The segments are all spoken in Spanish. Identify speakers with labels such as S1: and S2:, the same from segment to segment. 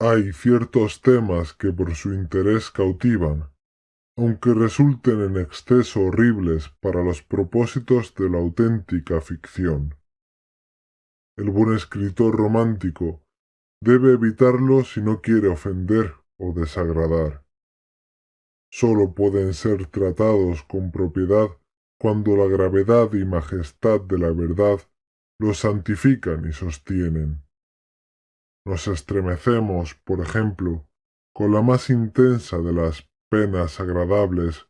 S1: Hay ciertos temas que por su interés cautivan, aunque resulten en exceso horribles para los propósitos de la auténtica ficción. El buen escritor romántico debe evitarlo si no quiere ofender o desagradar. Sólo pueden ser tratados con propiedad cuando la gravedad y majestad de la verdad los santifican y sostienen. Nos estremecemos, por ejemplo, con la más intensa de las penas agradables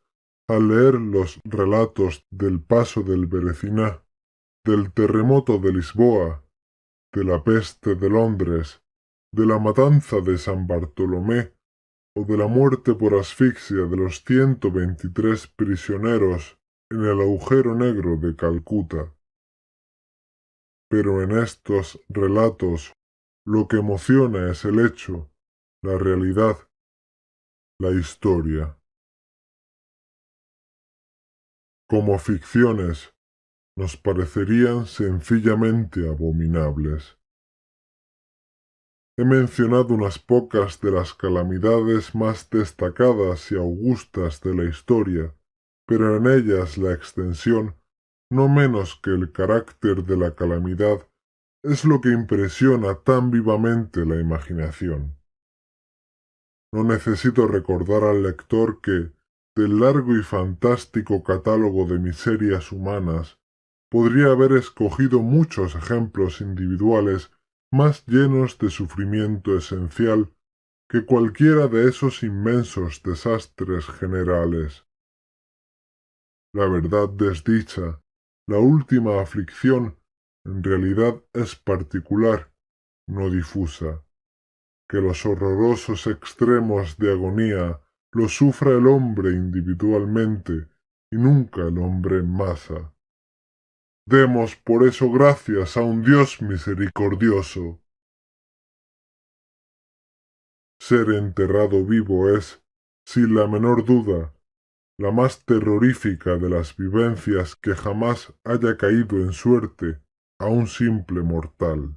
S1: al leer los relatos del paso del Bereziná, del terremoto de Lisboa, de la peste de Londres, de la matanza de San Bartolomé o de la muerte por asfixia de los 123 prisioneros en el agujero negro de Calcuta. Pero en estos relatos lo que emociona es el hecho, la realidad, la historia. Como ficciones, nos parecerían sencillamente abominables. He mencionado unas pocas de las calamidades más destacadas y augustas de la historia, pero en ellas la extensión, no menos que el carácter de la calamidad, es lo que impresiona tan vivamente la imaginación. No necesito recordar al lector que, del largo y fantástico catálogo de miserias humanas, podría haber escogido muchos ejemplos individuales más llenos de sufrimiento esencial que cualquiera de esos inmensos desastres generales. La verdad desdicha, la última aflicción, en realidad es particular, no difusa. Que los horrorosos extremos de agonía los sufra el hombre individualmente y nunca el hombre en masa. Demos por eso gracias a un Dios misericordioso. Ser enterrado vivo es, sin la menor duda, la más terrorífica de las vivencias que jamás haya caído en suerte a un simple mortal.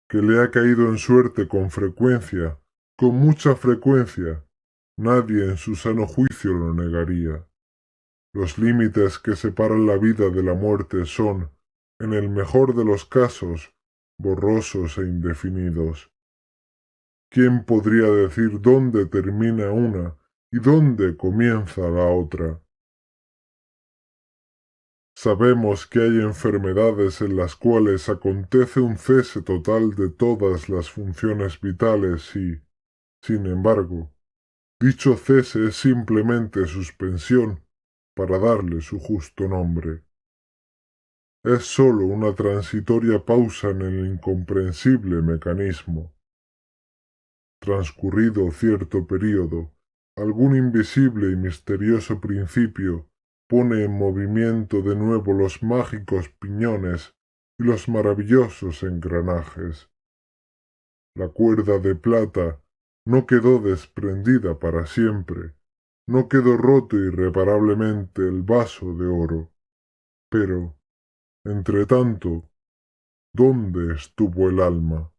S1: Que le ha caído en suerte con frecuencia, con mucha frecuencia, nadie en su sano juicio lo negaría. Los límites que separan la vida de la muerte son, en el mejor de los casos, borrosos e indefinidos. ¿Quién podría decir dónde termina una y dónde comienza la otra? Sabemos que hay enfermedades en las cuales acontece un cese total de todas las funciones vitales y, sin embargo, dicho cese es simplemente suspensión para darle su justo nombre. Es sólo una transitoria pausa en el incomprensible mecanismo. Transcurrido cierto período, algún invisible y misterioso principio pone en movimiento de nuevo los mágicos piñones y los maravillosos engranajes. La cuerda de plata no quedó desprendida para siempre, no quedó roto irreparablemente el vaso de oro, pero, entretanto, ¿dónde estuvo el alma?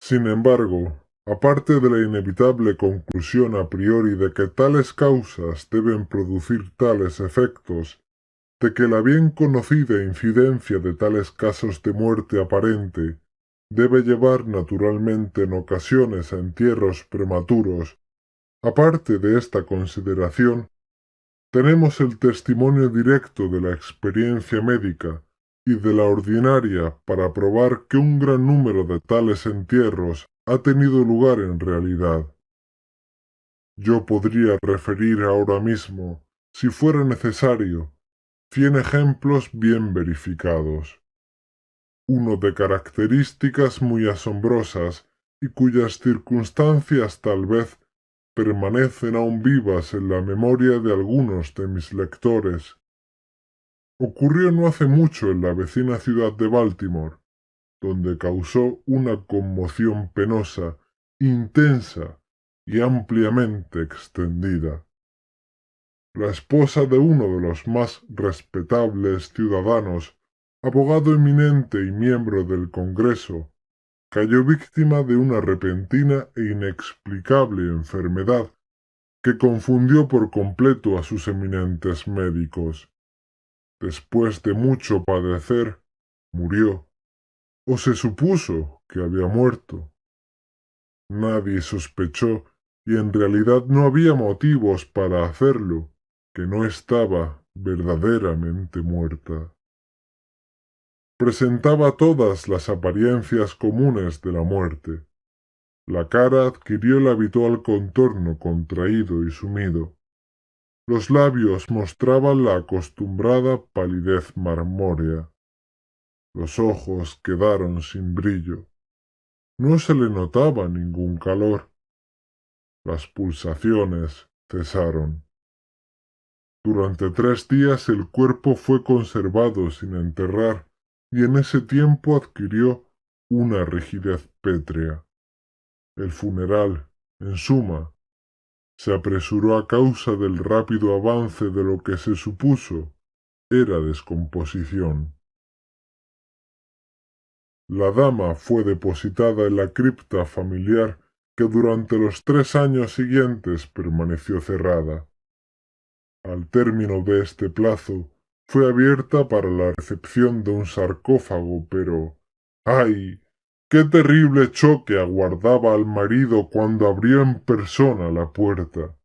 S1: Sin embargo, aparte de la inevitable conclusión a priori de que tales causas deben producir tales efectos, de que la bien conocida incidencia de tales casos de muerte aparente debe llevar naturalmente en ocasiones a entierros prematuros, aparte de esta consideración, tenemos el testimonio directo de la experiencia médica y de la ordinaria para probar que un gran número de tales entierros ha tenido lugar en realidad. Yo podría referir ahora mismo, si fuera necesario, 100 ejemplos bien verificados. Uno de características muy asombrosas y cuyas circunstancias tal vez permanecen aún vivas en la memoria de algunos de mis lectores. Ocurrió no hace mucho en la vecina ciudad de Baltimore, donde causó una conmoción penosa, intensa y ampliamente extendida. La esposa de uno de los más respetables ciudadanos, abogado eminente y miembro del Congreso, cayó víctima de una repentina e inexplicable enfermedad que confundió por completo a sus eminentes médicos. Después de mucho padecer, murió, o se supuso que había muerto. Nadie sospechó, y en realidad no había motivos para hacerlo, que no estaba verdaderamente muerta. Presentaba todas las apariencias comunes de la muerte. La cara adquirió el habitual contorno contraído y sumido. Los labios mostraban la acostumbrada palidez marmórea. Los ojos quedaron sin brillo. No se le notaba ningún calor. Las pulsaciones cesaron. Durante 3 días el cuerpo fue conservado sin enterrar y en ese tiempo adquirió una rigidez pétrea. El funeral, en suma, se apresuró a causa del rápido avance de lo que se supuso era descomposición. La dama fue depositada en la cripta familiar que durante los 3 años siguientes permaneció cerrada. Al término de este plazo, fue abierta para la recepción de un sarcófago, pero ¡ay! ¡Qué terrible choque aguardaba al marido cuando abrió en persona la puerta!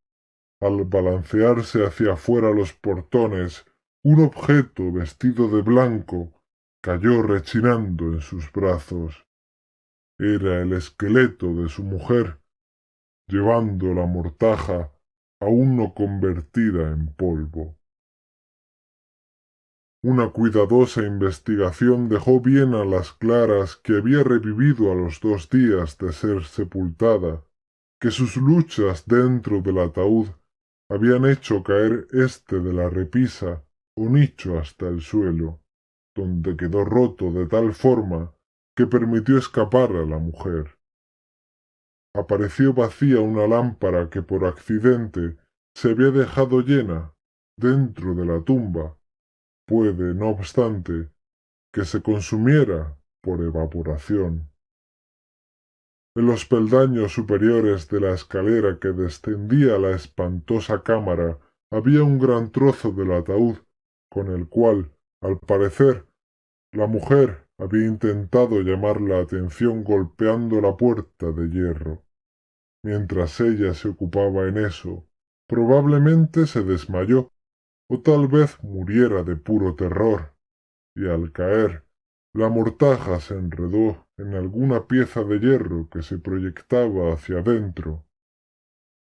S1: Al balancearse hacia afuera los portones, un objeto vestido de blanco cayó rechinando en sus brazos. Era el esqueleto de su mujer, llevando la mortaja aún no convertida en polvo. Una cuidadosa investigación dejó bien a las claras que había revivido a los 2 días de ser sepultada, que sus luchas dentro del ataúd habían hecho caer éste de la repisa o nicho hasta el suelo, donde quedó roto de tal forma que permitió escapar a la mujer. Apareció vacía una lámpara que por accidente se había dejado llena dentro de la tumba. Puede, no obstante, que se consumiera por evaporación. En los peldaños superiores de la escalera que descendía a la espantosa cámara había un gran trozo del ataúd, con el cual, al parecer, la mujer había intentado llamar la atención golpeando la puerta de hierro. Mientras ella se ocupaba en eso, probablemente se desmayó, o tal vez muriera de puro terror, y al caer, la mortaja se enredó en alguna pieza de hierro que se proyectaba hacia adentro.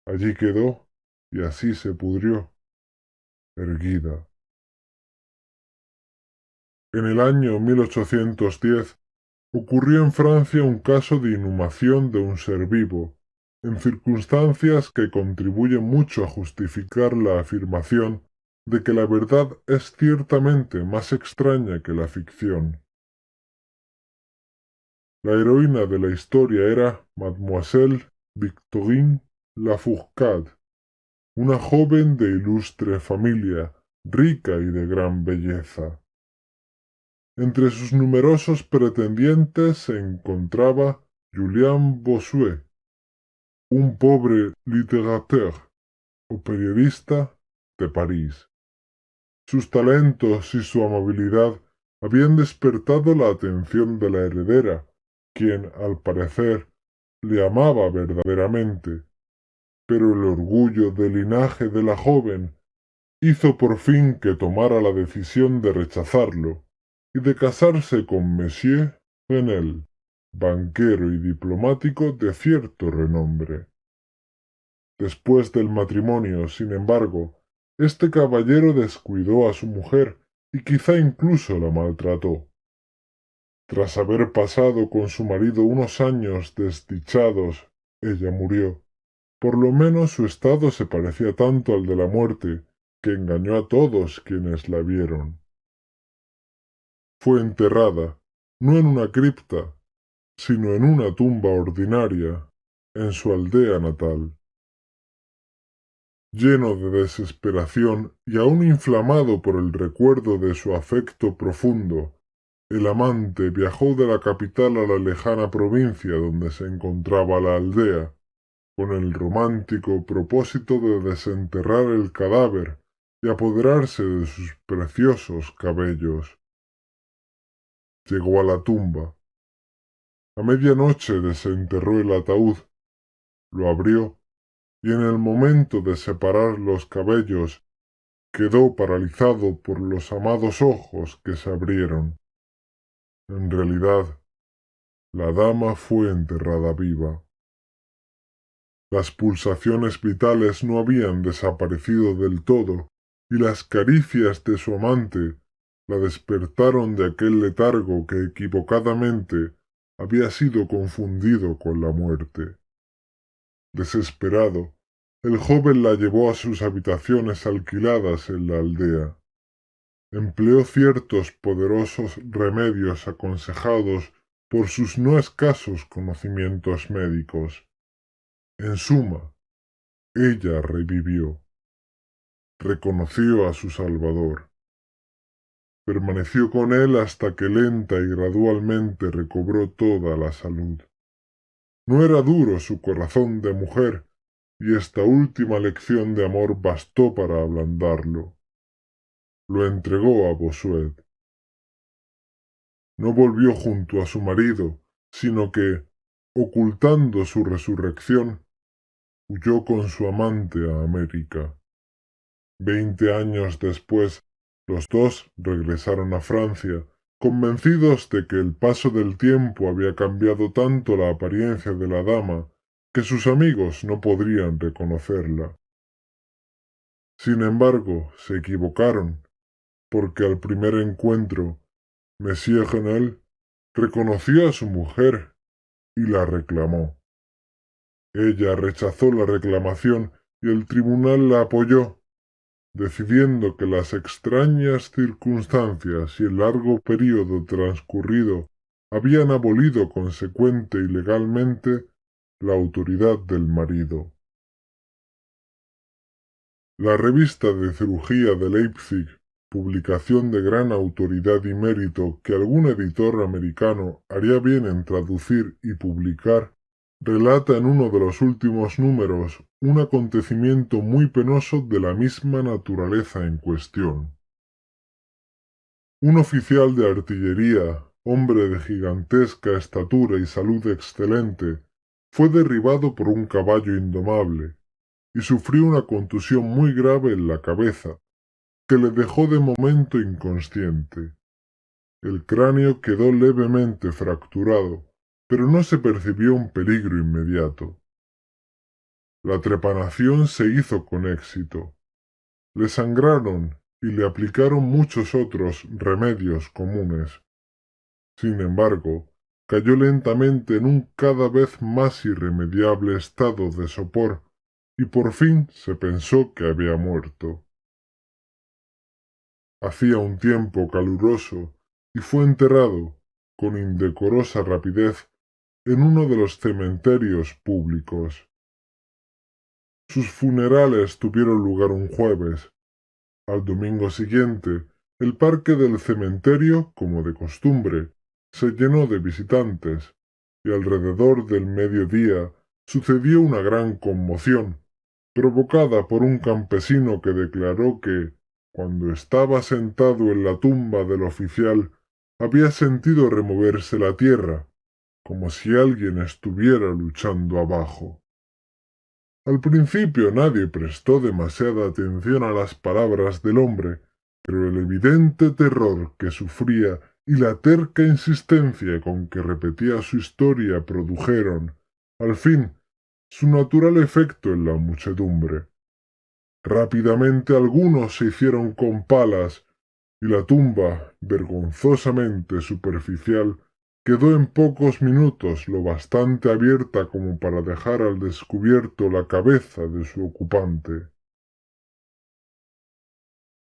S1: Allí quedó, y así se pudrió, erguida. En el año 1810 ocurrió en Francia un caso de inhumación de un ser vivo, en circunstancias que contribuyen mucho a justificar la afirmación de que la verdad es ciertamente más extraña que la ficción. La heroína de la historia era Mademoiselle Victorine Lafourcade, una joven de ilustre familia, rica y de gran belleza. Entre sus numerosos pretendientes se encontraba Julien Bossuet, un pobre littérateur o periodista de París. Sus talentos y su amabilidad habían despertado la atención de la heredera, quien, al parecer, le amaba verdaderamente, pero el orgullo del linaje de la joven hizo por fin que tomara la decisión de rechazarlo y de casarse con Monsieur Renel, banquero y diplomático de cierto renombre. Después del matrimonio, sin embargo, este caballero descuidó a su mujer y quizá incluso la maltrató. Tras haber pasado con su marido unos años desdichados, ella murió. Por lo menos su estado se parecía tanto al de la muerte, que engañó a todos quienes la vieron. Fue enterrada, no en una cripta, sino en una tumba ordinaria, en su aldea natal. Lleno de desesperación y aún inflamado por el recuerdo de su afecto profundo, el amante viajó de la capital a la lejana provincia donde se encontraba la aldea, con el romántico propósito de desenterrar el cadáver y apoderarse de sus preciosos cabellos. Llegó a la tumba. A medianoche desenterró el ataúd, lo abrió, y en el momento de separar los cabellos quedó paralizado por los amados ojos que se abrieron. En realidad, la dama fue enterrada viva. Las pulsaciones vitales no habían desaparecido del todo, y las caricias de su amante la despertaron de aquel letargo que equivocadamente había sido confundido con la muerte. Desesperado, el joven la llevó a sus habitaciones alquiladas en la aldea. Empleó ciertos poderosos remedios aconsejados por sus no escasos conocimientos médicos. En suma, ella revivió, reconoció a su Salvador. Permaneció con él hasta que lenta y gradualmente recobró toda la salud. No era duro su corazón de mujer, y esta última lección de amor bastó para ablandarlo. Lo entregó a Bossuet. No volvió junto a su marido, sino que, ocultando su resurrección, huyó con su amante a América. 20 años después, los dos regresaron a Francia, convencidos de que el paso del tiempo había cambiado tanto la apariencia de la dama que sus amigos no podrían reconocerla. Sin embargo, se equivocaron, porque al primer encuentro, Monsieur Genel reconoció a su mujer y la reclamó. Ella rechazó la reclamación y el tribunal la apoyó, decidiendo que las extrañas circunstancias y el largo período transcurrido habían abolido consecuente y legalmente la autoridad del marido. La revista de cirugía de Leipzig, publicación de gran autoridad y mérito que algún editor americano haría bien en traducir y publicar, relata en uno de los últimos números un acontecimiento muy penoso de la misma naturaleza en cuestión. Un oficial de artillería, hombre de gigantesca estatura y salud excelente, fue derribado por un caballo indomable y sufrió una contusión muy grave en la cabeza, que le dejó de momento inconsciente. El cráneo quedó levemente fracturado, pero no se percibió un peligro inmediato. La trepanación se hizo con éxito. Le sangraron y le aplicaron muchos otros remedios comunes. Sin embargo, cayó lentamente en un cada vez más irremediable estado de sopor, y por fin se pensó que había muerto. Hacía un tiempo caluroso, y fue enterrado, con indecorosa rapidez, en uno de los cementerios públicos. Sus funerales tuvieron lugar un jueves. Al domingo siguiente, el parque del cementerio, como de costumbre, se llenó de visitantes, y alrededor del mediodía sucedió una gran conmoción, provocada por un campesino que declaró que, cuando estaba sentado en la tumba del oficial, había sentido removerse la tierra, como si alguien estuviera luchando abajo. Al principio nadie prestó demasiada atención a las palabras del hombre, pero el evidente terror que sufría y la terca insistencia con que repetía su historia produjeron, al fin, su natural efecto en la muchedumbre. Rápidamente algunos se hicieron con palas, y la tumba, vergonzosamente superficial, quedó en pocos minutos lo bastante abierta como para dejar al descubierto la cabeza de su ocupante.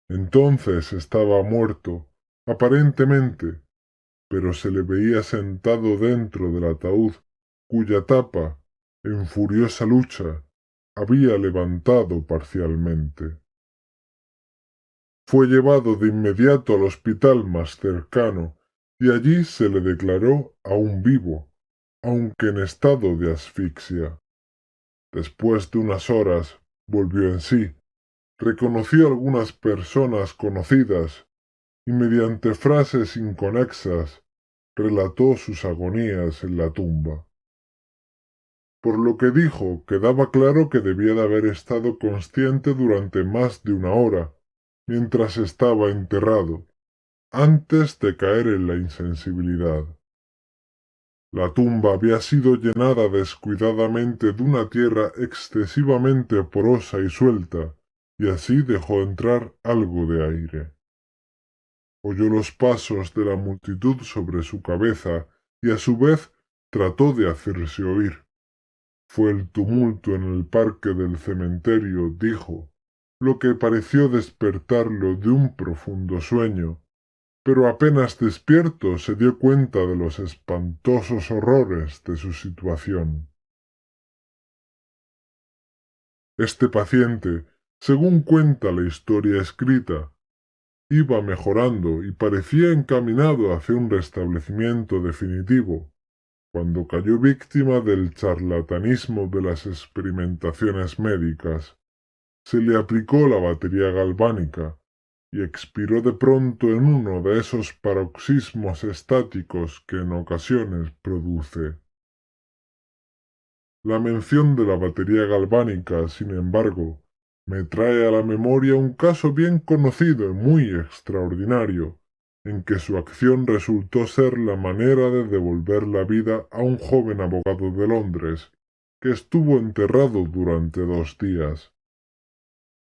S1: Entonces estaba muerto, aparentemente, pero se le veía sentado dentro del ataúd, cuya tapa, en furiosa lucha, había levantado parcialmente. Fue llevado de inmediato al hospital más cercano, y allí se le declaró aún vivo, aunque en estado de asfixia. Después de unas horas, volvió en sí, reconoció a algunas personas conocidas y mediante frases inconexas relató sus agonías en la tumba. Por lo que dijo, quedaba claro que debía de haber estado consciente durante más de una hora, mientras estaba enterrado, antes de caer en la insensibilidad. La tumba había sido llenada descuidadamente de una tierra excesivamente porosa y suelta, y así dejó entrar algo de aire. Oyó los pasos de la multitud sobre su cabeza y a su vez trató de hacerse oír. Fue el tumulto en el parque del cementerio, dijo, lo que pareció despertarlo de un profundo sueño, pero apenas despierto se dio cuenta de los espantosos horrores de su situación. Este paciente, según cuenta la historia escrita, iba mejorando y parecía encaminado hacia un restablecimiento definitivo, cuando cayó víctima del charlatanismo de las experimentaciones médicas. Se le aplicó la batería galvánica y expiró de pronto en uno de esos paroxismos estáticos que en ocasiones produce. La mención de la batería galvánica, sin embargo, me trae a la memoria un caso bien conocido y muy extraordinario, en que su acción resultó ser la manera de devolver la vida a un joven abogado de Londres, que estuvo enterrado durante 2 días.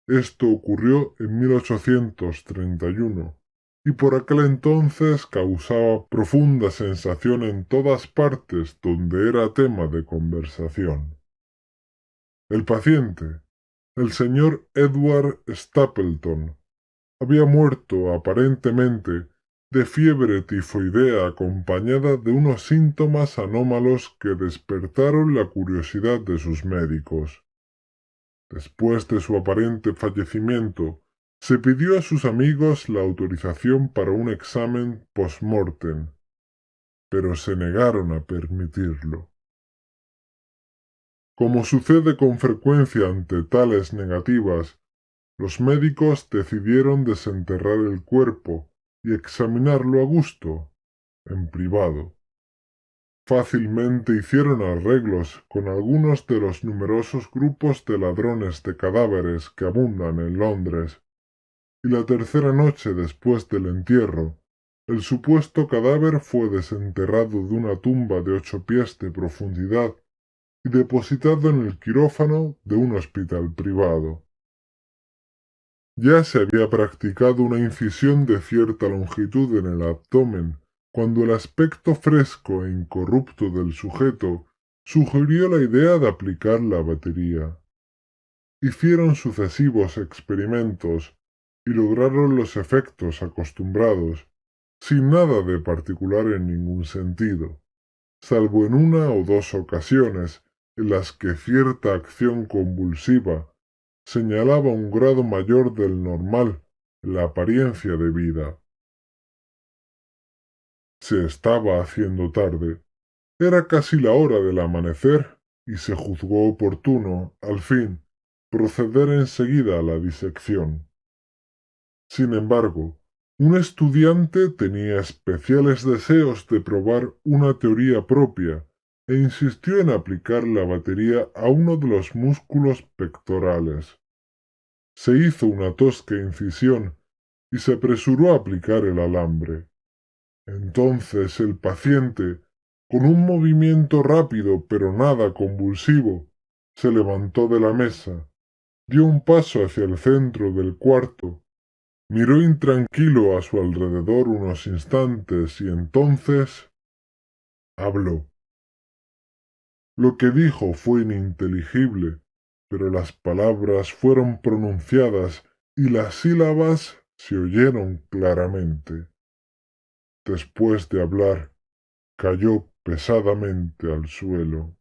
S1: Esto ocurrió en 1831, y por aquel entonces causaba profunda sensación en todas partes donde era tema de conversación. El paciente, el señor Edward Stapleton, había muerto aparentemente de fiebre tifoidea acompañada de unos síntomas anómalos que despertaron la curiosidad de sus médicos. Después de su aparente fallecimiento, se pidió a sus amigos la autorización para un examen post-mortem, pero se negaron a permitirlo. Como sucede con frecuencia ante tales negativas, los médicos decidieron desenterrar el cuerpo y examinarlo a gusto, en privado. Fácilmente hicieron arreglos con algunos de los numerosos grupos de ladrones de cadáveres que abundan en Londres, y la tercera noche después del entierro, el supuesto cadáver fue desenterrado de una tumba de 8 pies de profundidad y depositado en el quirófano de un hospital privado. Ya se había practicado una incisión de cierta longitud en el abdomen, cuando el aspecto fresco e incorrupto del sujeto sugirió la idea de aplicar la batería. Hicieron sucesivos experimentos y lograron los efectos acostumbrados, sin nada de particular en ningún sentido, salvo en una o dos ocasiones en las que cierta acción convulsiva señalaba un grado mayor del normal en la apariencia de vida. Se estaba haciendo tarde. Era casi la hora del amanecer y se juzgó oportuno, al fin, proceder enseguida a la disección. Sin embargo, un estudiante tenía especiales deseos de probar una teoría propia e insistió en aplicar la batería a uno de los músculos pectorales. Se hizo una tosca incisión y se apresuró a aplicar el alambre. Entonces el paciente, con un movimiento rápido pero nada convulsivo, se levantó de la mesa, dio un paso hacia el centro del cuarto, miró intranquilo a su alrededor unos instantes y entonces habló. Lo que dijo fue ininteligible, pero las palabras fueron pronunciadas y las sílabas se oyeron claramente. Después de hablar, cayó pesadamente al suelo.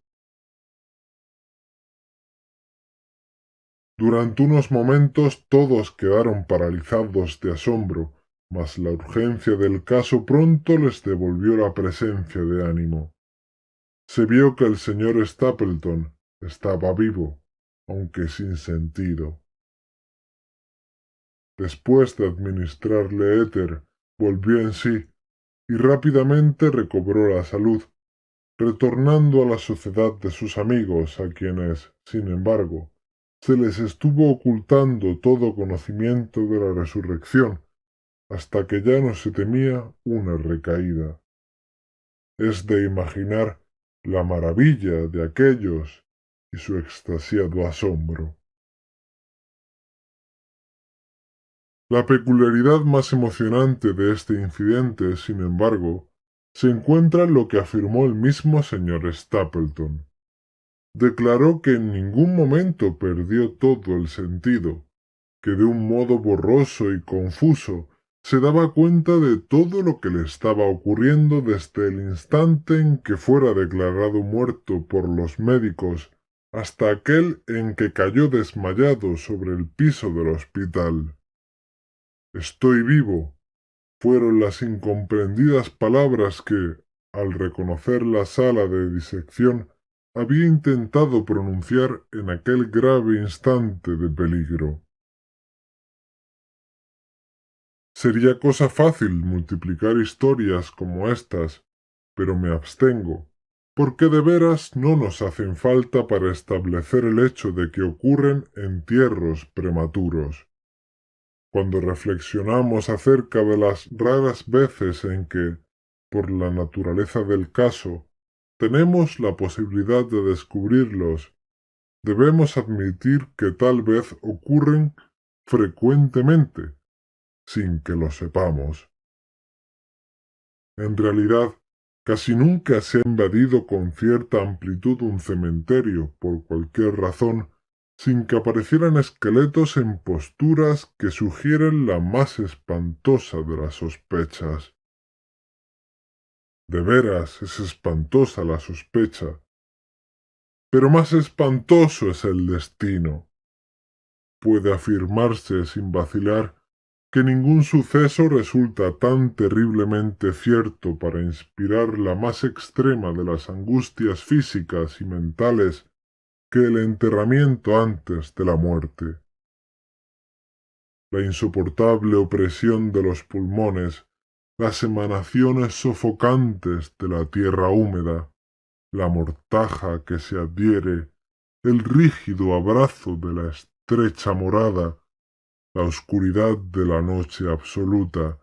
S1: Durante unos momentos todos quedaron paralizados de asombro, mas la urgencia del caso pronto les devolvió la presencia de ánimo. Se vio que el señor Stapleton estaba vivo, aunque sin sentido. Después de administrarle éter, volvió en sí y rápidamente recobró la salud, retornando a la sociedad de sus amigos, a quienes, sin embargo, se les estuvo ocultando todo conocimiento de la resurrección, hasta que ya no se temía una recaída. Es de imaginar la maravilla de aquellos y su extasiado asombro. La peculiaridad más emocionante de este incidente, sin embargo, se encuentra en lo que afirmó el mismo señor Stapleton. Declaró que en ningún momento perdió todo el sentido, que de un modo borroso y confuso se daba cuenta de todo lo que le estaba ocurriendo desde el instante en que fuera declarado muerto por los médicos hasta aquel en que cayó desmayado sobre el piso del hospital. Estoy vivo, fueron las incomprendidas palabras que, al reconocer la sala de disección, había intentado pronunciar en aquel grave instante de peligro. Sería cosa fácil multiplicar historias como estas, pero me abstengo, porque de veras no nos hacen falta para establecer el hecho de que ocurren entierros prematuros. Cuando reflexionamos acerca de las raras veces en que, por la naturaleza del caso, tenemos la posibilidad de descubrirlos, debemos admitir que tal vez ocurren frecuentemente, sin que lo sepamos. En realidad, casi nunca se ha invadido con cierta amplitud un cementerio, por cualquier razón, sin que aparecieran esqueletos en posturas que sugieren la más espantosa de las sospechas. De veras es espantosa la sospecha, pero más espantoso es el destino. Puede afirmarse sin vacilar que ningún suceso resulta tan terriblemente cierto para inspirar la más extrema de las angustias físicas y mentales que el enterramiento antes de la muerte. La insoportable opresión de los pulmones, las emanaciones sofocantes de la tierra húmeda, la mortaja que se adhiere, el rígido abrazo de la estrecha morada, la oscuridad de la noche absoluta,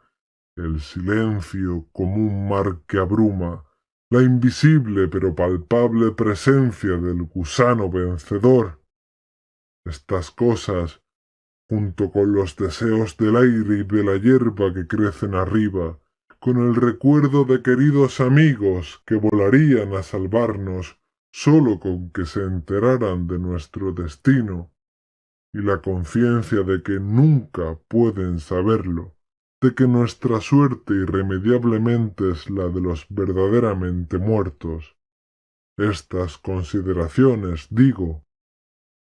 S1: el silencio como un mar que abruma, la invisible pero palpable presencia del gusano vencedor. Estas cosas, junto con los deseos del aire y de la hierba que crecen arriba, con el recuerdo de queridos amigos que volarían a salvarnos sólo con que se enteraran de nuestro destino, y la conciencia de que nunca pueden saberlo, de que nuestra suerte irremediablemente es la de los verdaderamente muertos. Estas consideraciones, digo,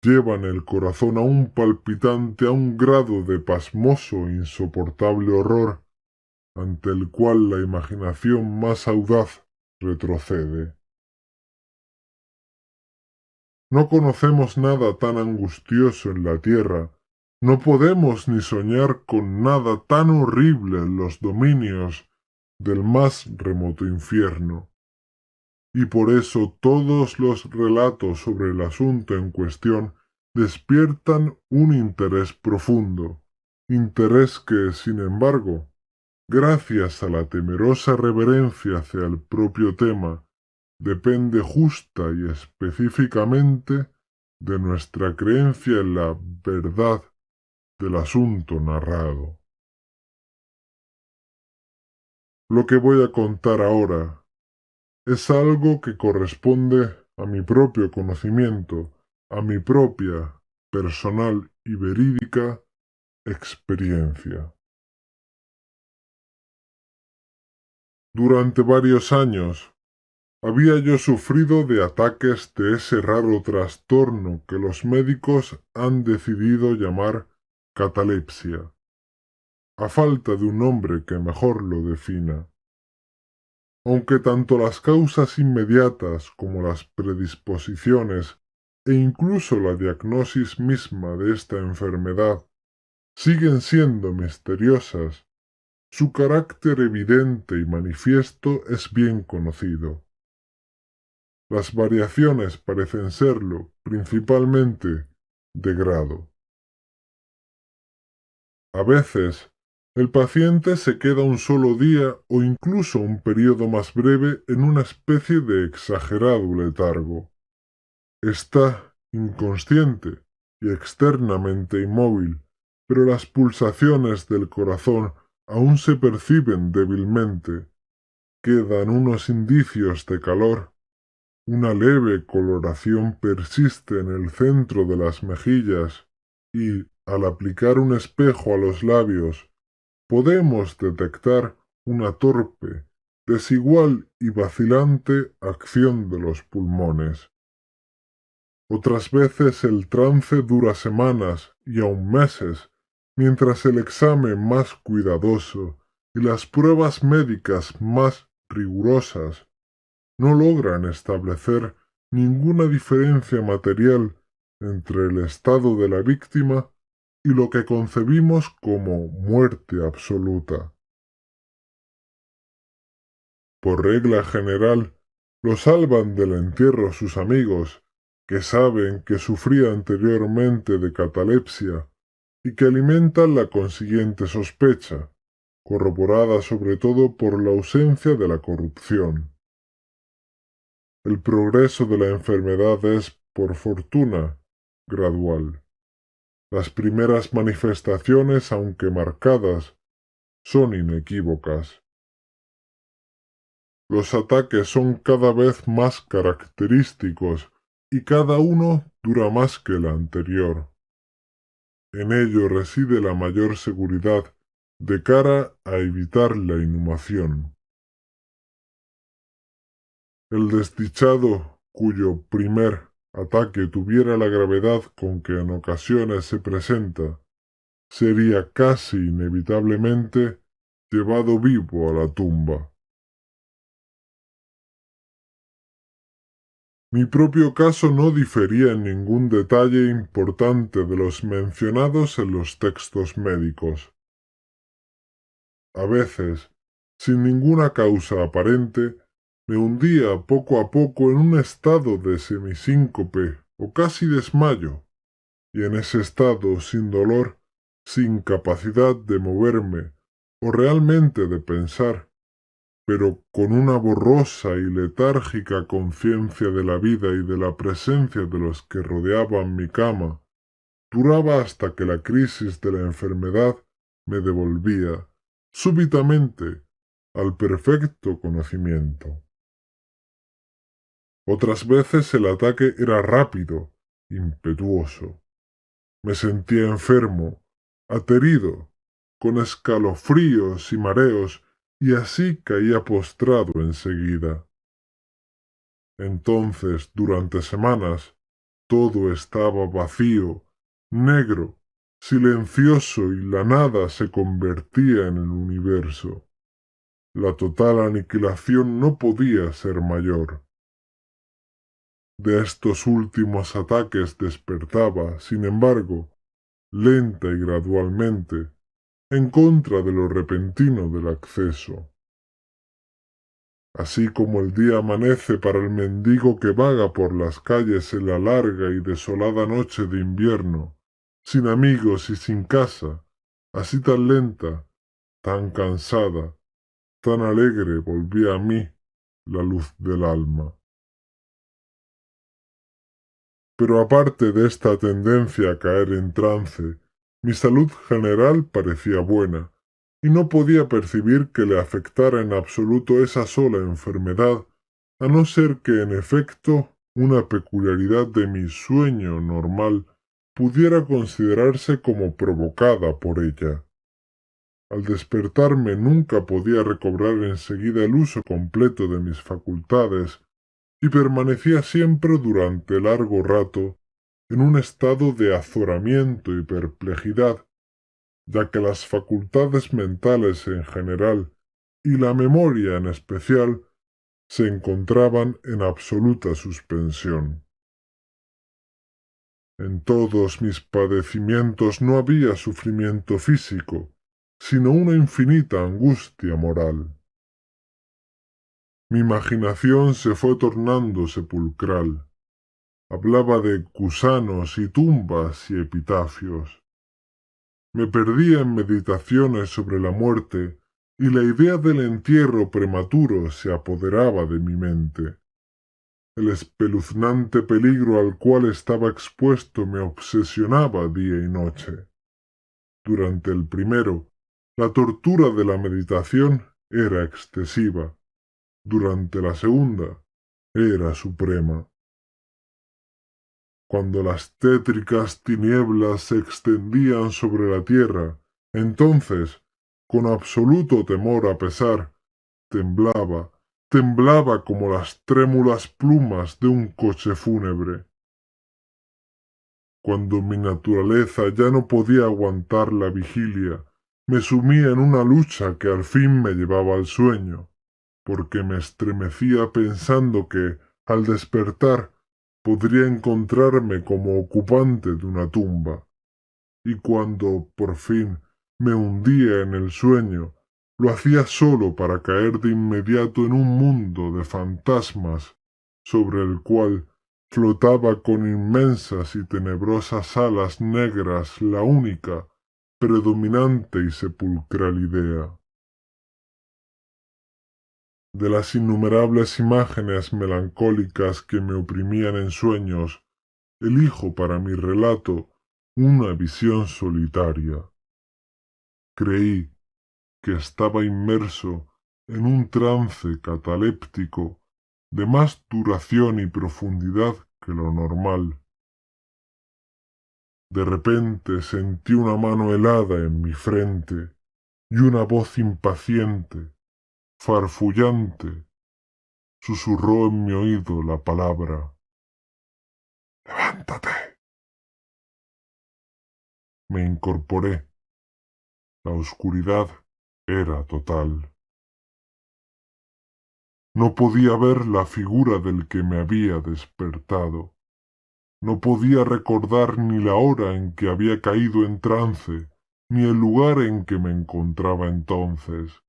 S1: llevan el corazón aún palpitante a un grado de pasmoso e insoportable horror, ante el cual la imaginación más audaz retrocede. No conocemos nada tan angustioso en la tierra, no podemos ni soñar con nada tan horrible en los dominios del más remoto infierno. Y por eso todos los relatos sobre el asunto en cuestión despiertan un interés profundo, interés que, sin embargo, gracias a la temerosa reverencia hacia el propio tema, depende justa y específicamente de nuestra creencia en la verdad del asunto narrado. Lo que voy a contar ahora es algo que corresponde a mi propio conocimiento, a mi propia, personal y verídica experiencia. Durante varios años había yo sufrido de ataques de ese raro trastorno que los médicos han decidido llamar catalepsia. a falta de un nombre que mejor lo defina. Aunque tanto las causas inmediatas como las predisposiciones e incluso la diagnosis misma de esta enfermedad siguen siendo misteriosas, su carácter evidente y manifiesto es bien conocido. Las variaciones parecen serlo, principalmente, de grado. A veces, el paciente se queda un solo día o incluso un periodo más breve en una especie de exagerado letargo. Está inconsciente y externamente inmóvil, pero las pulsaciones del corazón aún se perciben débilmente. Quedan unos indicios de calor. Una leve coloración persiste en el centro de las mejillas y, al aplicar un espejo a los labios, podemos detectar una torpe, desigual y vacilante acción de los pulmones. Otras veces el trance dura semanas y aun meses, mientras el examen más cuidadoso y las pruebas médicas más rigurosas no logran establecer ninguna diferencia material entre el estado de la víctima y lo que concebimos como muerte absoluta. Por regla general, lo salvan del entierro sus amigos, que saben que sufría anteriormente de catalepsia y que alimentan la consiguiente sospecha, corroborada sobre todo por la ausencia de la corrupción. El progreso de la enfermedad es, por fortuna, gradual. Las primeras manifestaciones, aunque marcadas, son inequívocas. Los ataques son cada vez más característicos y cada uno dura más que el anterior. En ello reside la mayor seguridad de cara a evitar la inhumación. El desdichado cuyo primer ataque tuviera la gravedad con que en ocasiones se presenta, sería casi inevitablemente llevado vivo a la tumba. Mi propio caso no difería en ningún detalle importante de los mencionados en los textos médicos. A veces, sin ninguna causa aparente, me hundía poco a poco en un estado de semisíncope o casi desmayo, y en ese estado, sin dolor, sin capacidad de moverme o realmente de pensar, pero con una borrosa y letárgica conciencia de la vida y de la presencia de los que rodeaban mi cama, duraba hasta que la crisis de la enfermedad me devolvía, súbitamente, al perfecto conocimiento. Otras veces el ataque era rápido, impetuoso. Me sentía enfermo, aterido, con escalofríos y mareos, y así caía postrado enseguida. Entonces, durante semanas, todo estaba vacío, negro, silencioso, y la nada se convertía en el universo. La total aniquilación no podía ser mayor. De estos últimos ataques despertaba, sin embargo, lenta y gradualmente, en contra de lo repentino del acceso. Así como el día amanece para el mendigo que vaga por las calles en la larga y desolada noche de invierno, sin amigos y sin casa, así tan lenta, tan cansada, tan alegre volvía a mí la luz del alma. Pero aparte de esta tendencia a caer en trance, mi salud general parecía buena, y no podía percibir que le afectara en absoluto esa sola enfermedad, a no ser que en efecto una peculiaridad de mi sueño normal pudiera considerarse como provocada por ella. Al despertarme nunca podía recobrar enseguida el uso completo de mis facultades, y permanecía siempre durante largo rato en un estado de azoramiento y perplejidad ya que las facultades mentales en general y la memoria en especial se encontraban en absoluta suspensión. En todos mis padecimientos no había sufrimiento físico, sino una infinita angustia moral. Mi imaginación se fue tornando sepulcral. Hablaba de gusanos y tumbas y epitafios. Me perdía en meditaciones sobre la muerte y la idea del entierro prematuro se apoderaba de mi mente. El espeluznante peligro al cual estaba expuesto me obsesionaba día y noche. Durante el primero, la tortura de la meditación era excesiva. Durante la segunda, era suprema. Cuando las tétricas tinieblas se extendían sobre la tierra, entonces, con absoluto temor a pesar, temblaba, temblaba como las trémulas plumas de un coche fúnebre. Cuando mi naturaleza ya no podía aguantar la vigilia, me sumía en una lucha que al fin me llevaba al sueño, porque me estremecía pensando que, al despertar, podría encontrarme como ocupante de una tumba. Y cuando, por fin, me hundía en el sueño, lo hacía solo para caer de inmediato en un mundo de fantasmas sobre el cual flotaba con inmensas y tenebrosas alas negras la única, predominante y sepulcral idea. De las innumerables imágenes melancólicas que me oprimían en sueños, elijo para mi relato una visión solitaria. Creí que estaba inmerso en un trance cataléptico de más duración y profundidad que lo normal. De repente sentí una mano helada en mi frente y una voz impaciente, farfullante, susurró en mi oído la palabra «¡Levántate!». Me incorporé. La oscuridad era total. No podía ver la figura del que me había despertado. No podía recordar ni la hora en que había caído en trance, ni el lugar en que me encontraba entonces.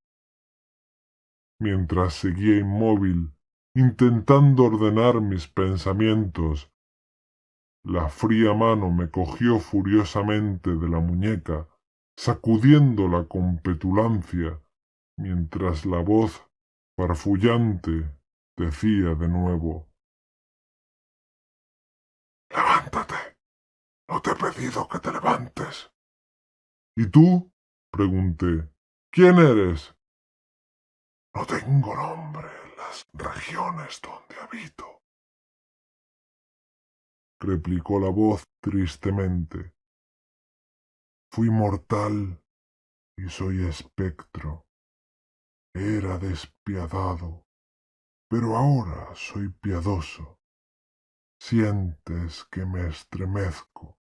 S1: Mientras seguía inmóvil, intentando ordenar mis pensamientos, la fría mano me cogió furiosamente de la muñeca, sacudiéndola con petulancia, mientras la voz farfullante decía de nuevo «¡Levántate! No te he pedido que te levantes». «¿Y tú?», pregunté. «¿Quién eres?». «No tengo nombre en las regiones donde habito», replicó la voz tristemente. «Fui mortal y soy espectro. Era despiadado, pero ahora soy piadoso. Sientes que me estremezco.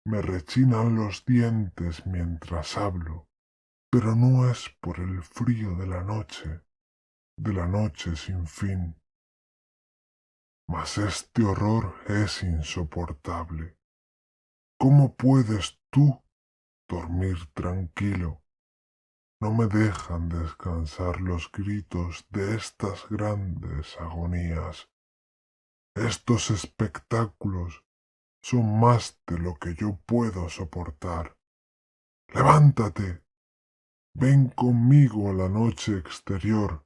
S1: Me rechinan los dientes mientras hablo, pero no es por el frío de la noche sin fin. Mas este horror es insoportable. ¿Cómo puedes tú dormir tranquilo? No me dejan descansar los gritos de estas grandes agonías. Estos espectáculos son más de lo que yo puedo soportar. Levántate, ven conmigo a la noche exterior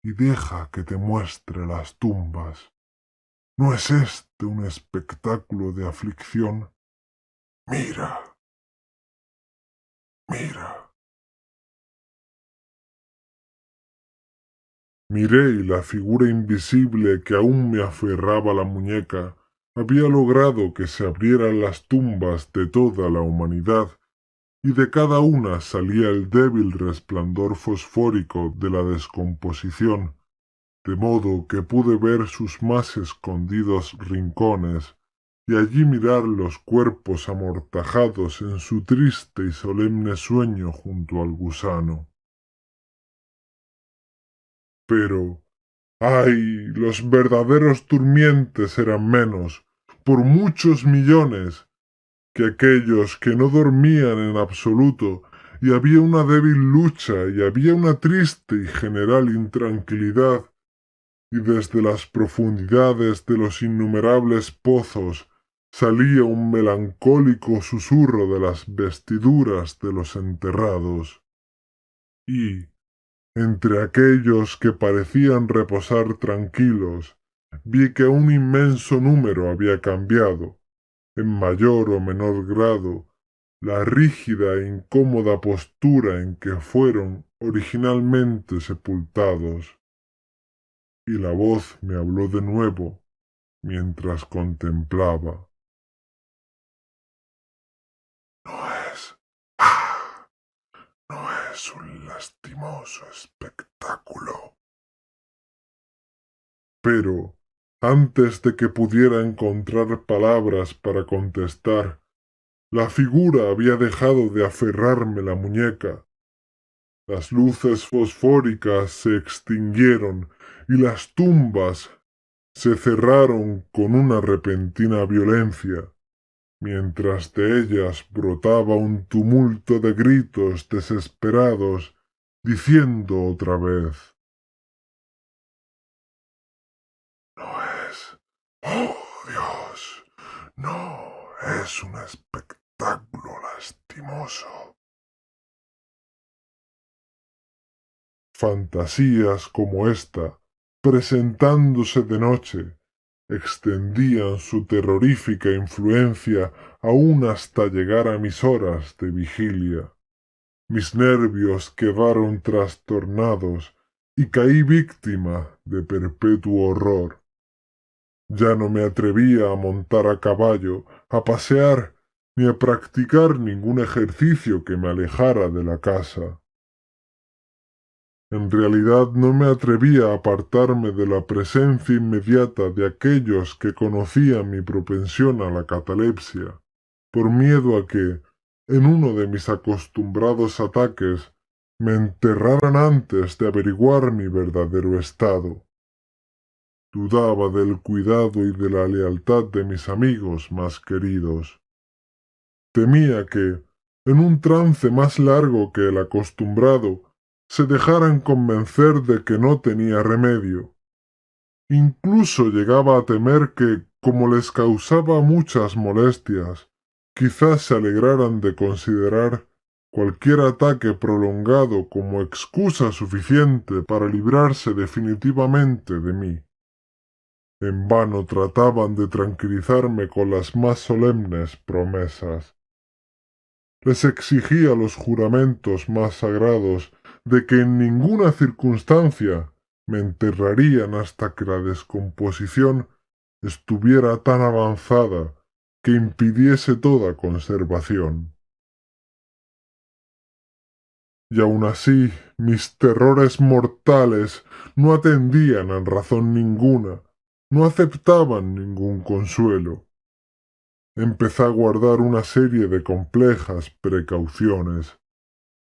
S1: y deja que te muestre las tumbas. ¿No es este un espectáculo de aflicción? Mira, mira». Miré y la figura invisible que aún me aferraba a la muñeca había logrado que se abrieran las tumbas de toda la humanidad, y de cada una salía el débil resplandor fosfórico de la descomposición, de modo que pude ver sus más escondidos rincones y allí mirar los cuerpos amortajados en su triste y solemne sueño junto al gusano. Pero, ¡ay! Los verdaderos durmientes eran menos, por muchos millones, que aquellos que no dormían en absoluto, y había una débil lucha, y había una triste y general intranquilidad, y desde las profundidades de los innumerables pozos salía un melancólico susurro de las vestiduras de los enterrados. Y, entre aquellos que parecían reposar tranquilos, vi que un inmenso número había cambiado, en mayor o menor grado, la rígida e incómoda postura en que fueron originalmente sepultados. Y la voz me habló de nuevo mientras contemplaba. No es... ¡Ah! No es un lastimoso espectáculo. Pero, antes de que pudiera encontrar palabras para contestar, la figura había dejado de aferrarme la muñeca. Las luces fosfóricas se extinguieron y las tumbas se cerraron con una repentina violencia, mientras de ellas brotaba un tumulto de gritos desesperados, diciendo otra vez: «No es... ¡Oh, Dios! No es un espectáculo lastimoso». Fantasías como esta, presentándose de noche, extendían su terrorífica influencia aún hasta llegar a mis horas de vigilia. Mis nervios quedaron trastornados y caí víctima de perpetuo horror. Ya no me atrevía a montar a caballo, a pasear, ni a practicar ningún ejercicio que me alejara de la casa. En realidad no me atrevía a apartarme de la presencia inmediata de aquellos que conocían mi propensión a la catalepsia, por miedo a que, en uno de mis acostumbrados ataques, me enterraran antes de averiguar mi verdadero estado. Dudaba del cuidado y de la lealtad de mis amigos más queridos. Temía que, en un trance más largo que el acostumbrado, se dejaran convencer de que no tenía remedio. Incluso llegaba a temer que, como les causaba muchas molestias, quizás se alegraran de considerar cualquier ataque prolongado como excusa suficiente para librarse definitivamente de mí. En vano trataban de tranquilizarme con las más solemnes promesas. Les exigía los juramentos más sagrados de que en ninguna circunstancia me enterrarían hasta que la descomposición estuviera tan avanzada que impidiese toda conservación. Y aun así mis terrores mortales no atendían a razón ninguna, no aceptaban ningún consuelo. Empecé a guardar una serie de complejas precauciones.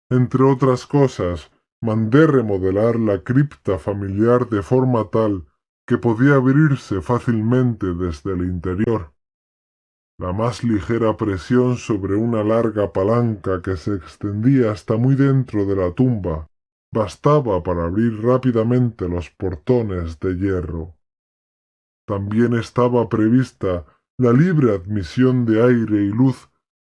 S1: Entre otras cosas, mandé remodelar la cripta familiar de forma tal que podía abrirse fácilmente desde el interior. La más ligera presión sobre una larga palanca que se extendía hasta muy dentro de la tumba bastaba para abrir rápidamente los portones de hierro. También estaba prevista la libre admisión de aire y luz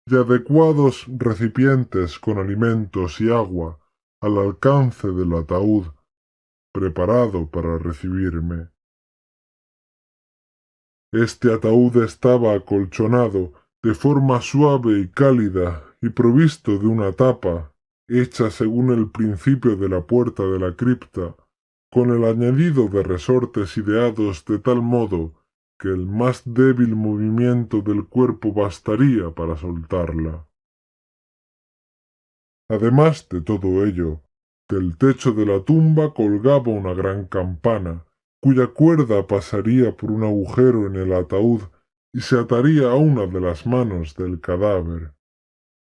S1: y adecuados recipientes con alimentos y agua al alcance del ataúd, preparado para recibirme. Este ataúd estaba acolchonado de forma suave y cálida y provisto de una tapa, hecha según el principio de la puerta de la cripta, con el añadido de resortes ideados de tal modo que el más débil movimiento del cuerpo bastaría para soltarla. Además de todo ello, del techo de la tumba colgaba una gran campana, cuya cuerda pasaría por un agujero en el ataúd y se ataría a una de las manos del cadáver.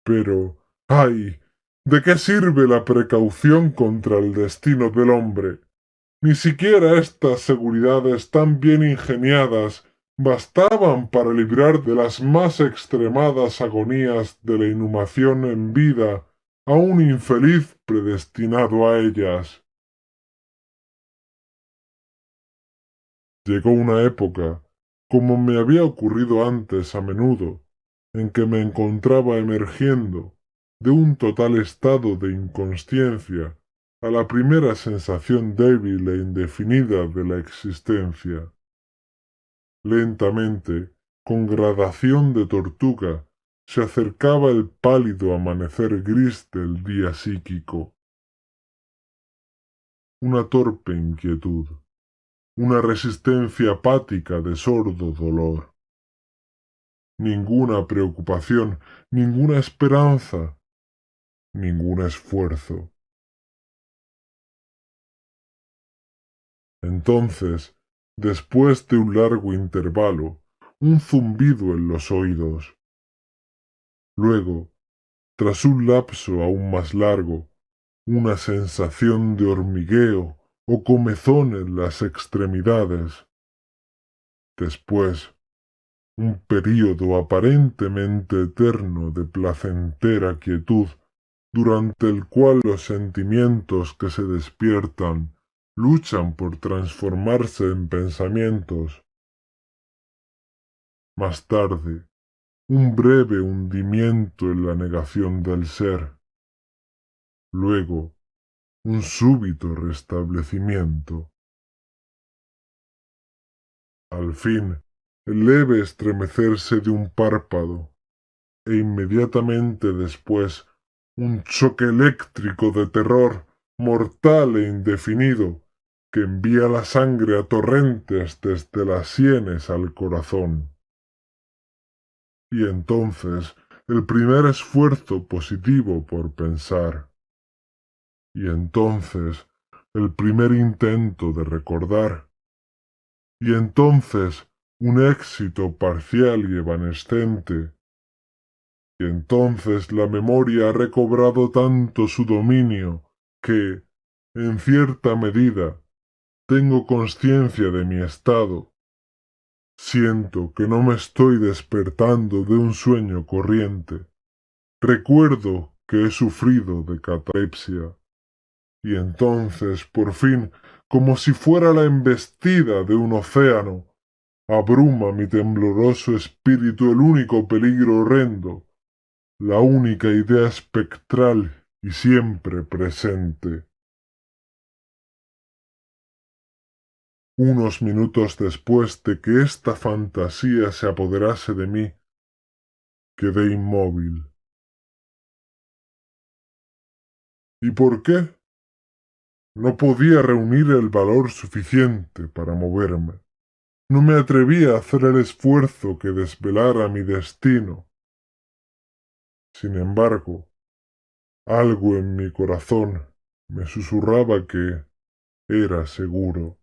S1: Pero, ¡ay! ¿De qué sirve la precaución contra el destino del hombre? Ni siquiera estas seguridades tan bien ingeniadas bastaban para librar de las más extremadas agonías de la inhumación en vida a un infeliz predestinado a ellas. Llegó una época, como me había ocurrido antes a menudo, en que me encontraba emergiendo de un total estado de inconsciencia a la primera sensación débil e indefinida de la existencia. Lentamente, con gradación de tortuga, se acercaba el pálido amanecer gris del día psíquico. Una torpe inquietud, una resistencia apática de sordo dolor. Ninguna preocupación, ninguna esperanza, ningún esfuerzo. Entonces, después de un largo intervalo, un zumbido en los oídos. Luego, tras un lapso aún más largo, una sensación de hormigueo o comezón en las extremidades. Después, un período aparentemente eterno de placentera quietud, durante el cual los sentimientos que se despiertan luchan por transformarse en pensamientos. Más tarde, un breve hundimiento en la negación del ser. Luego, un súbito restablecimiento. Al fin, el leve estremecerse de un párpado, e inmediatamente después un choque eléctrico de terror, mortal e indefinido, que envía la sangre a torrentes desde las sienes al corazón. Y entonces el primer esfuerzo positivo por pensar. Y entonces el primer intento de recordar. Y entonces un éxito parcial y evanescente. Y entonces la memoria ha recobrado tanto su dominio que, en cierta medida, tengo conciencia de mi estado. Siento que no me estoy despertando de un sueño corriente. Recuerdo que he sufrido de catalepsia. Y entonces, por fin, como si fuera la embestida de un océano, abruma mi tembloroso espíritu el único peligro horrendo, la única idea espectral y siempre presente. Unos minutos después de que esta fantasía se apoderase de mí, quedé inmóvil. ¿Y por qué? No podía reunir el valor suficiente para moverme. No me atrevía a hacer el esfuerzo que desvelara mi destino. Sin embargo, algo en mi corazón me susurraba que era seguro.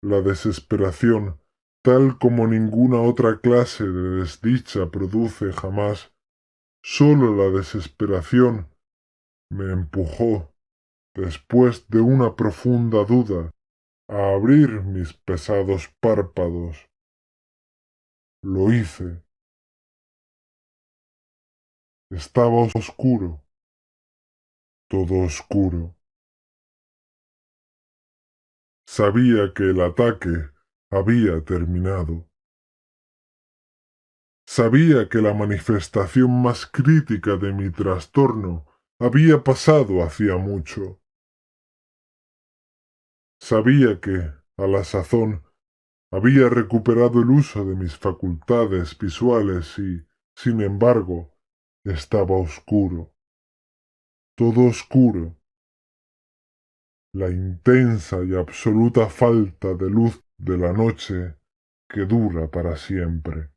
S1: La desesperación, tal como ninguna otra clase de desdicha produce jamás, sólo la desesperación me empujó, después de una profunda duda, a abrir mis pesados párpados. Lo hice. Estaba oscuro, todo oscuro. Sabía que el ataque había terminado. Sabía que la manifestación más crítica de mi trastorno había pasado hacía mucho. Sabía que, a la sazón, había recuperado el uso de mis facultades visuales y, sin embargo, estaba oscuro. Todo oscuro. La intensa y absoluta falta de luz de la noche que dura para siempre.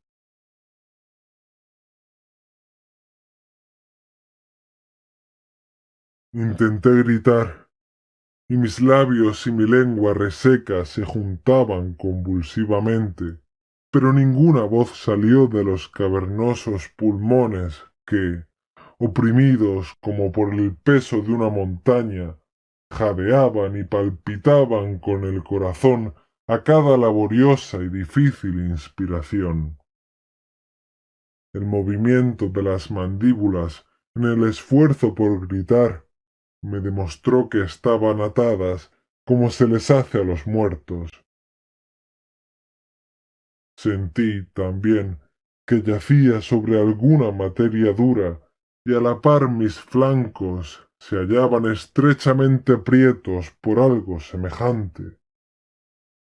S1: Intenté gritar, y mis labios y mi lengua reseca se juntaban convulsivamente, pero ninguna voz salió de los cavernosos pulmones que, oprimidos como por el peso de una montaña, jadeaban y palpitaban con el corazón a cada laboriosa y difícil inspiración. El movimiento de las mandíbulas en el esfuerzo por gritar me demostró que estaban atadas como se les hace a los muertos. Sentí también que yacía sobre alguna materia dura y a la par mis flancos se hallaban estrechamente prietos por algo semejante.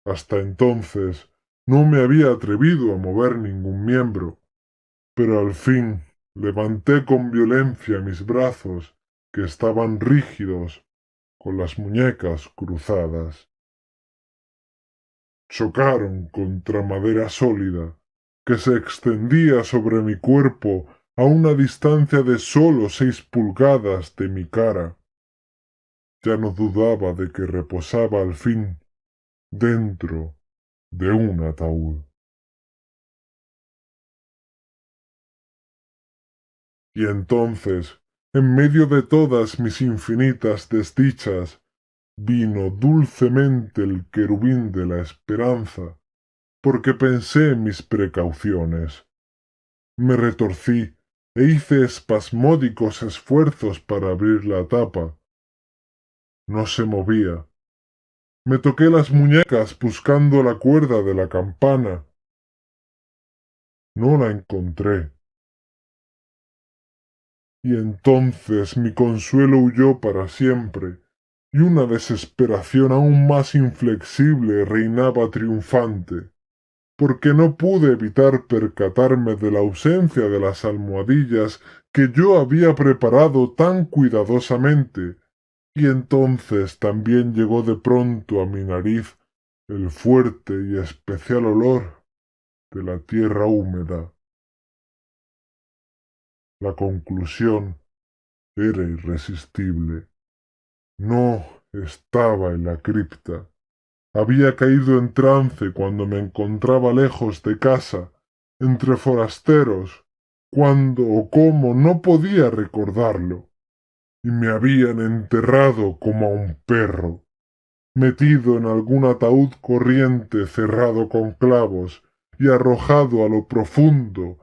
S1: Hasta entonces no me había atrevido a mover ningún miembro, pero al fin levanté con violencia mis brazos, que estaban rígidos, con las muñecas cruzadas. Chocaron contra madera sólida, que se extendía sobre mi cuerpo a una distancia de sólo 6 pulgadas de mi cara. Ya no dudaba de que reposaba al fin dentro de un ataúd. Y entonces, en medio de todas mis infinitas desdichas, vino dulcemente el querubín de la esperanza, porque pensé en mis precauciones. Me retorcí e hice espasmódicos esfuerzos para abrir la tapa. No se movía. Me toqué las muñecas buscando la cuerda de la campana. No la encontré. Y entonces mi consuelo huyó para siempre, y una desesperación aún más inflexible reinaba triunfante, porque no pude evitar percatarme de la ausencia de las almohadillas que yo había preparado tan cuidadosamente, y entonces también llegó de pronto a mi nariz el fuerte y especial olor de la tierra húmeda. La conclusión era irresistible. No estaba en la cripta. Había caído en trance cuando me encontraba lejos de casa, entre forasteros, cuándo o cómo no podía recordarlo, y me habían enterrado como a un perro, metido en algún ataúd corriente cerrado con clavos y arrojado a lo profundo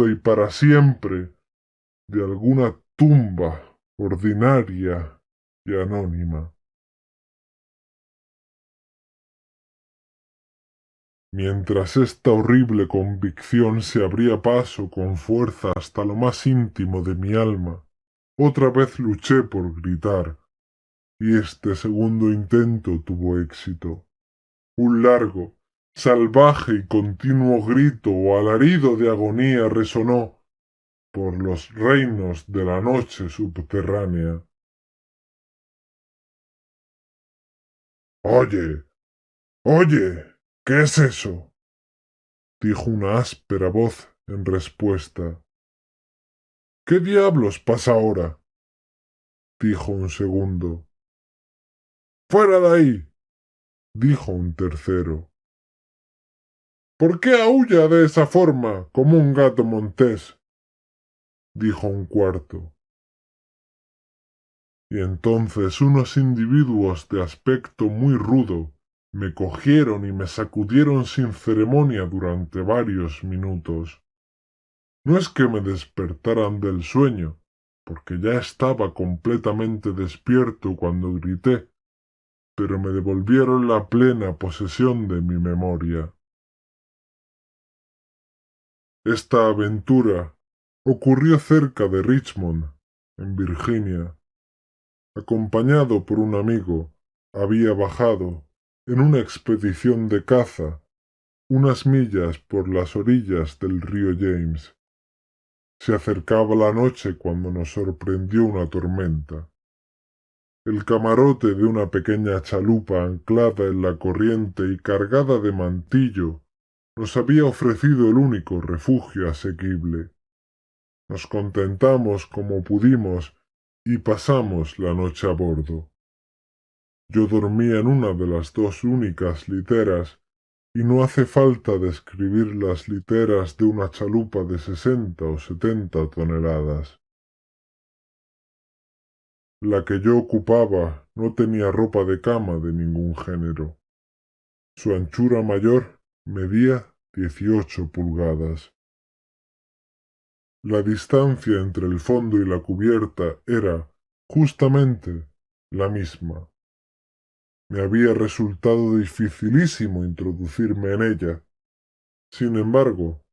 S1: y para siempre, de alguna tumba ordinaria y anónima. Mientras esta horrible convicción se abría paso con fuerza hasta lo más íntimo de mi alma, otra vez luché por gritar, y este segundo intento tuvo éxito. Un largo, salvaje y continuo grito o alarido de agonía resonó por los reinos de la noche subterránea. «Oye, oye, ¿qué es eso?», dijo una áspera voz en respuesta. «¿Qué diablos pasa ahora?», dijo un segundo. «¡Fuera de ahí!», dijo un tercero. «¿Por qué aúlla de esa forma, como un gato montés?», dijo un cuarto. Y entonces unos individuos de aspecto muy rudo me cogieron y me sacudieron sin ceremonia durante varios minutos. No es que me despertaran del sueño, porque ya estaba completamente despierto cuando grité, pero me devolvieron la plena posesión de mi memoria. Esta aventura ocurrió cerca de Richmond, en Virginia. Acompañado por un amigo, había bajado, en una expedición de caza, unas millas por las orillas del río James. Se acercaba la noche cuando nos sorprendió una tormenta. El camarote de una pequeña chalupa anclada en la corriente y cargada de mantillo nos había ofrecido el único refugio asequible. Nos contentamos como pudimos y pasamos la noche a bordo. Yo dormía en una de las dos únicas literas, y no hace falta describir las literas de una chalupa de 60 o 70 toneladas. La que yo ocupaba no tenía ropa de cama de ningún género. Su anchura mayor medía 18 pulgadas. La distancia entre el fondo y la cubierta era, justamente, la misma. Me había resultado dificilísimo introducirme en ella. Sin embargo,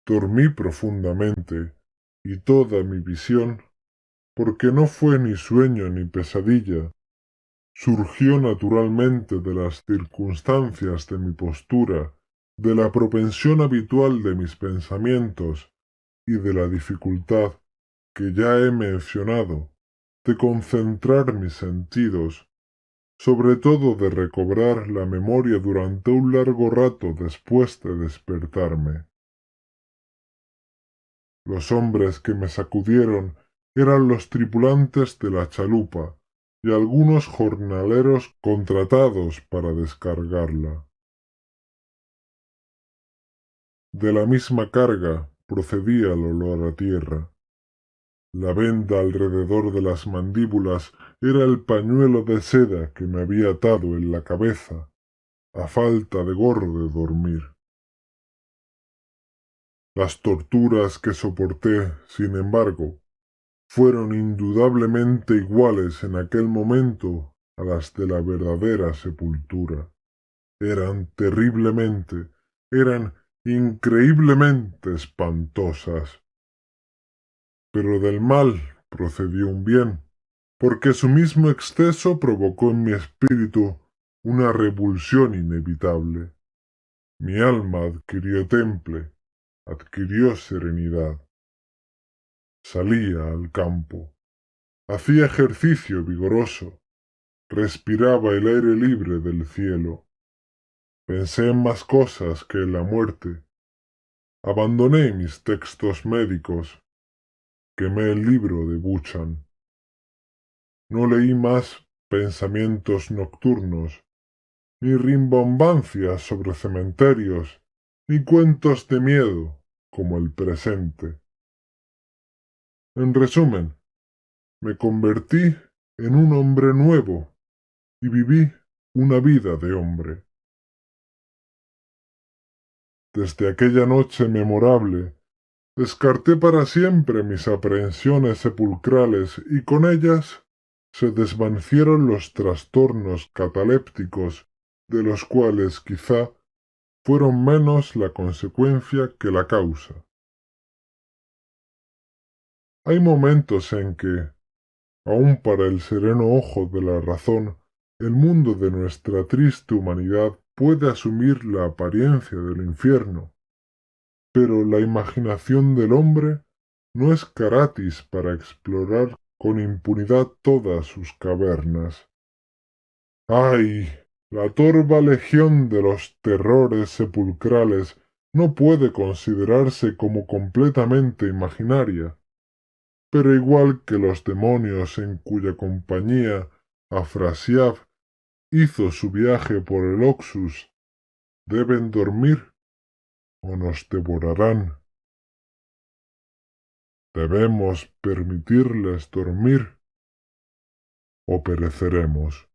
S1: dormí profundamente, y toda mi visión, porque no fue ni sueño ni pesadilla, surgió naturalmente de las circunstancias de mi postura, de la propensión habitual de mis pensamientos y de la dificultad que ya he mencionado de concentrar mis sentidos, sobre todo de recobrar la memoria durante un largo rato después de despertarme. Los hombres que me sacudieron eran los tripulantes de la chalupa y algunos jornaleros contratados para descargarla. De la misma carga procedía el olor a tierra. La venda alrededor de las mandíbulas era el pañuelo de seda que me había atado en la cabeza, a falta de gorro de dormir. Las torturas que soporté, sin embargo, fueron indudablemente iguales en aquel momento a las de la verdadera sepultura. Eran terriblemente, eran increíblemente espantosas. Pero del mal procedió un bien, porque su mismo exceso provocó en mi espíritu una revulsión inevitable. Mi alma adquirió temple, adquirió serenidad. Salía al campo, hacía ejercicio vigoroso, respiraba el aire libre del cielo. Pensé en más cosas que en la muerte. Abandoné mis textos médicos, quemé el libro de Buchan. No leí más pensamientos nocturnos, ni rimbombancias sobre cementerios, ni cuentos de miedo como el presente. En resumen, me convertí en un hombre nuevo y viví una vida de hombre. Desde aquella noche memorable, descarté para siempre mis aprehensiones sepulcrales y con ellas se desvanecieron los trastornos catalépticos, de los cuales quizá fueron menos la consecuencia que la causa. Hay momentos en que, aun para el sereno ojo de la razón, el mundo de nuestra triste humanidad puede asumir la apariencia del infierno, pero la imaginación del hombre no es gratis para explorar con impunidad todas sus cavernas. ¡Ay! La torva legión de los terrores sepulcrales no puede considerarse como completamente imaginaria, pero igual que los demonios en cuya compañía Afrasiab hizo su viaje por el Oxus, deben dormir o nos devorarán. Debemos permitirles dormir o pereceremos.